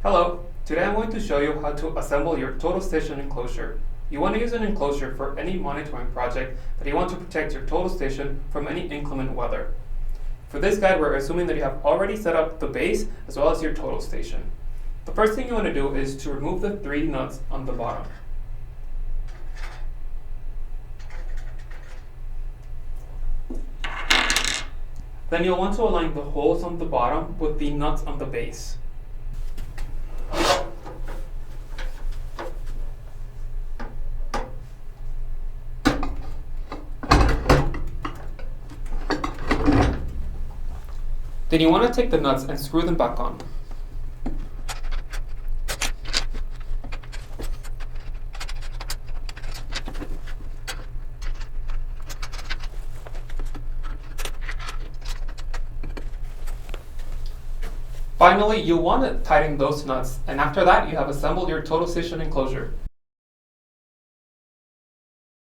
Hello, today I'm going to show you how to assemble your total station enclosure. You want to use an enclosure for any monitoring project that you want to protect your total station from any inclement weather. For this guide, we're assuming that you have already set up the base as well as your total station. The first thing you want to do is to remove the 3 nuts on the bottom. Then you'll want to align the holes on the bottom with the nuts on the base. Then you want to take the nuts and screw them back on. Finally, you'll want to tighten those nuts, and after that you have assembled your total station enclosure.